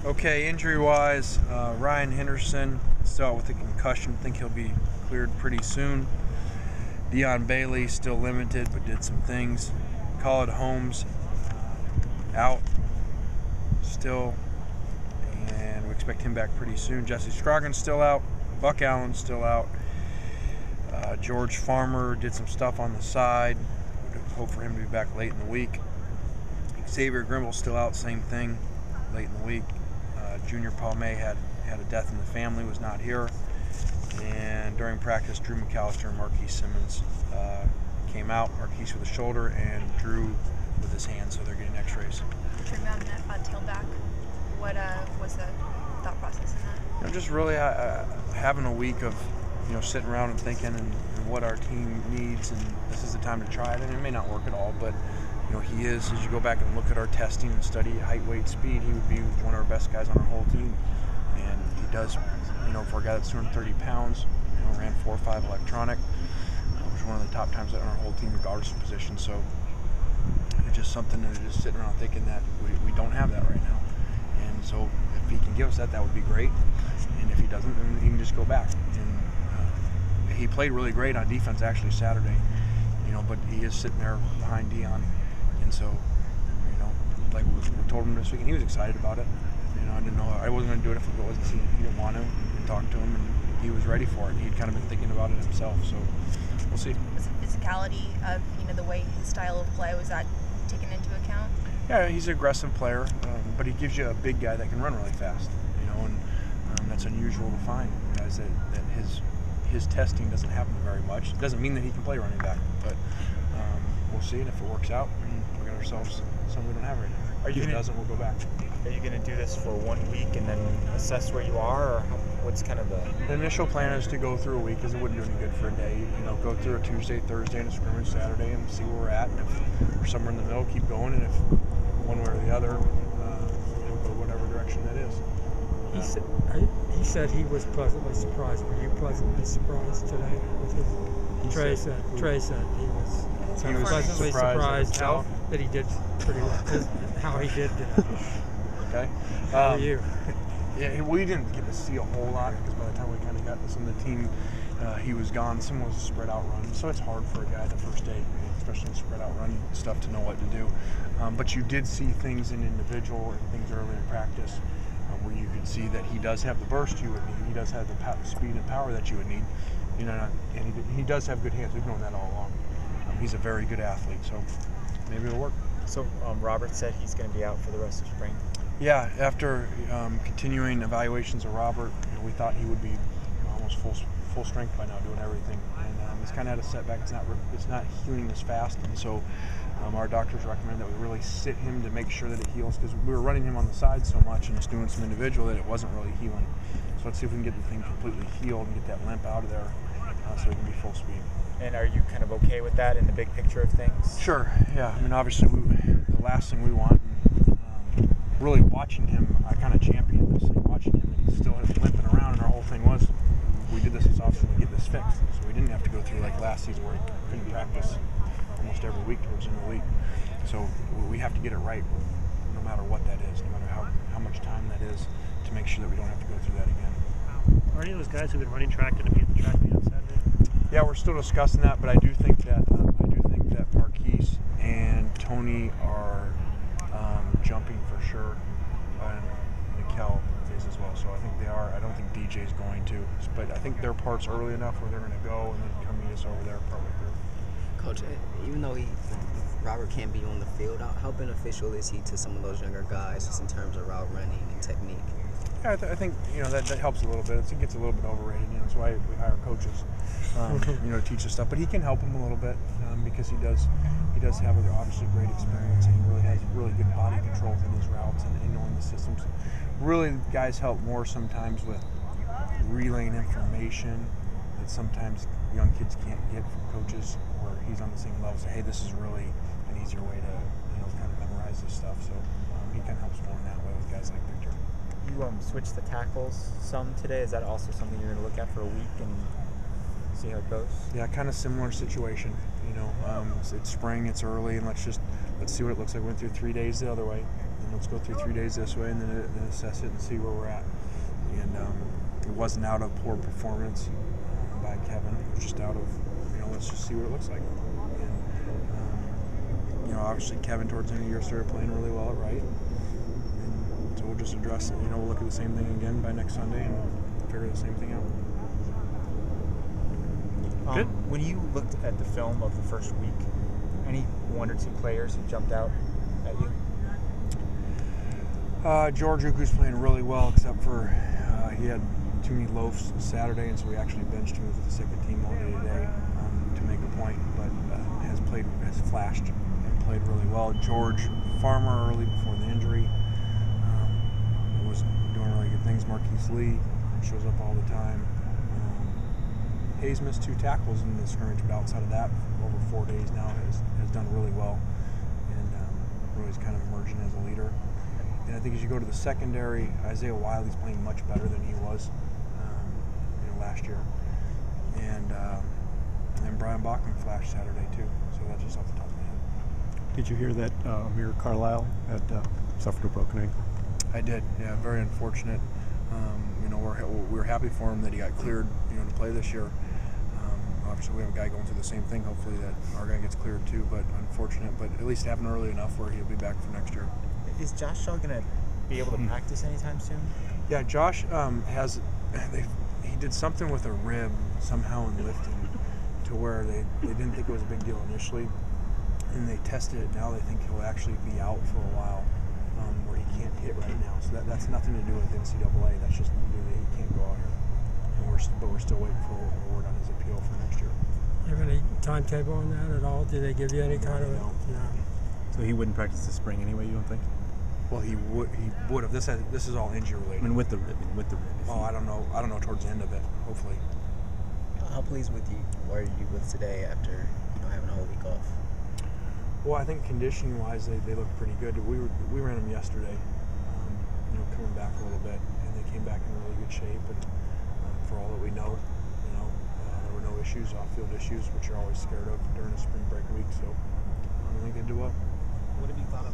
Okay, injury-wise, Ryan Henderson still out with a concussion. I think he'll be cleared pretty soon. Dion Bailey still limited, but did some things. Khalid Holmes out still, and we expect him back pretty soon. Jesse Scroggins still out. Buck Allen's still out. George Farmer did some stuff on the side. Would hope for him to be back late in the week. Xavier Grimble's still out, same thing, late in the week. Junior Palme had a death in the family, was not here. And during practice, Drew McAllister and Marquise Simmons came out. Marquise with a shoulder and Drew with his hand, so they're getting x-rays. Turning around that tailback, what was the thought process in that? Just really having a week of sitting around and thinking and what our team needs, and this is the time to try it. And it may not work at all, but he is, as you go back and look at our testing and study height, weight, speed, he would be one of our best guys on our whole team. And he does, for a guy that's 230 pounds, ran 4.5 electronic, which is one of the top times on our whole team regardless of position. So it's just something to just sitting around thinking that we don't have that right now. And so if he can give us that, that would be great. And if he doesn't, then he can just go back. And he played really great on defense actually Saturday, but he is sitting there behind Dion. And so, like we told him this week, and he was excited about it. I didn't know, I wasn't going to do it if it wasn't, he didn't want to. We talked to him, and he was ready for it. He'd kind of been thinking about it himself, so we'll see. Was the physicality of, the way his style of play, was that taken into account? Yeah, he's an aggressive player, but he gives you a big guy that can run really fast, and that's unusual to find. Guys that his testing doesn't happen very much. It doesn't mean that he can play running back, but we'll see, and if it works out, we'll get ourselves something we don't have right now. If it doesn't, we'll go back. Are you going to do this for 1 week and then assess where you are, or what's kind of the initial plan is to go through a week, because it wouldn't do any good for a day. Go through a Tuesday, Thursday, and a scrimmage Saturday, and see where we're at. And if we're somewhere in the middle, keep going, and if one way or the other, go whatever direction that is. He said he was pleasantly surprised. Were you pleasantly surprised today with his? Trey said he was pleasantly surprised that he did pretty well. How he did today. Okay. How are you? Yeah, we didn't get to see a whole lot because by the time we kind of got this on the team, he was gone. Some was a spread out run, so it's hard for a guy the first day, especially in spread out run stuff, to know what to do. But you did see things in individual and things early in practice where you could see that he does have the burst you would need. He does have the speed and power that you would need. And he does have good hands. We've known that all along. He's a very good athlete, so maybe it'll work. So Robert said he's going to be out for the rest of spring. Yeah, after continuing evaluations of Robert, we thought he would be almost full strength by now, doing everything. And he's kind of had a setback. It's not healing as fast, and so our doctors recommend that we really sit him to make sure that it heals, because we were running him on the side so much and just doing some individual that it wasn't really healing. So let's see if we can get the thing completely healed and get that limp out of there so he can be full speed. And are you kind of okay with that in the big picture of things? Sure, yeah. Obviously, the last thing we want, and really watching him, I kind of championed this, watching him, and he still has limping around, and our whole thing was, we did this as often to get this fixed. So we didn't have to go through like last season where he couldn't practice almost every week towards the end of the week. So we have to get it right, no matter what that is, no matter how much time that is, to make sure that we don't have to go through that again. Are any of those guys who've been running track going to be at the track meet on Saturday? Yeah, we're still discussing that, but I do think that Marquise and Tony are jumping for sure, and Mikel is as well. So I think they are. I don't think DJ's going to, but I think their part's early enough where they're going to go and then come meet us over there partway through. Coach, even though Robert can't be on the field, how beneficial is he to some of those younger guys just in terms of route running and technique? Yeah, I think that helps a little bit. It gets a little bit overrated. That's why we hire coaches, to teach us stuff. But he can help him a little bit because he does have obviously great experience, and he really has really good body control in his routes and knowing the systems. Really, guys help more sometimes with relaying information that sometimes young kids can't get from coaches, where he's on the same level. So, hey, this is really an easier way to kind of memorize this stuff. So he kind of helps more in that way with guys like Victor. You switched the tackles some today. Is that also something you're going to look at for a week and see how it goes? Yeah, kind of similar situation. It's spring, it's early, and let's see what it looks like. We went through 3 days the other way, let's go through 3 days this way and then assess it and see where we're at. And it wasn't out of poor performance by Kevin. It was just out of, let's just see what it looks like. And, obviously Kevin towards the end of the year started playing really well at right. And so we'll just address it. We'll look at the same thing again by next Sunday and figure the same thing out. Good. When you looked at the film of the first week, any one or two players who jumped out at you? George Uku's playing really well, except for he had too many loafs Saturday, and so we actually benched him with the second team all day today to make a point. But has flashed and played really well. George Farmer early before the injury was doing really good things. Marquise Lee shows up all the time. Hayes missed 2 tackles in the scrimmage, but outside of that, over 4 days now, has done really well, and really is kind of emerging as a leader. And I think as you go to the secondary, Isaiah Wiley's playing much better than he was, last year. And Brian Bachman flashed Saturday too. So that's just off the top of my head. Did you hear that Amir Carlisle had suffered a broken ankle? I did. Yeah, very unfortunate. We're happy for him that he got cleared, to play this year. Obviously, we have a guy going through the same thing. Hopefully, that our guy gets cleared too. But unfortunate. But at least happened early enough where he'll be back for next year. Is Josh Shaw going to be able to practice anytime soon? Yeah, Josh he did something with a rib somehow in lifting to where they didn't think it was a big deal initially, and they tested it. Now they think he'll actually be out for a while, where he can't hit right now. So that's nothing to do with NCAA. That's just to do that he can't go out here. And we're still waiting for a word on his appeal for next year. You have any timetable on that at all? Did they give you any kind of? No. So he wouldn't practice this spring anyway, you don't think? Well, he would have. This is all injury related. I mean, with the rib. I don't know. I don't know towards the end of it. Hopefully. How pleased were you with today after having a whole week off? Well, I think conditioning wise, they look pretty good. We ran them yesterday, coming back a little bit, and they came back in really good shape. And for all that we know, there were no issues, off-field issues, which you're always scared of during a spring break week. So I think they do well. What have you thought of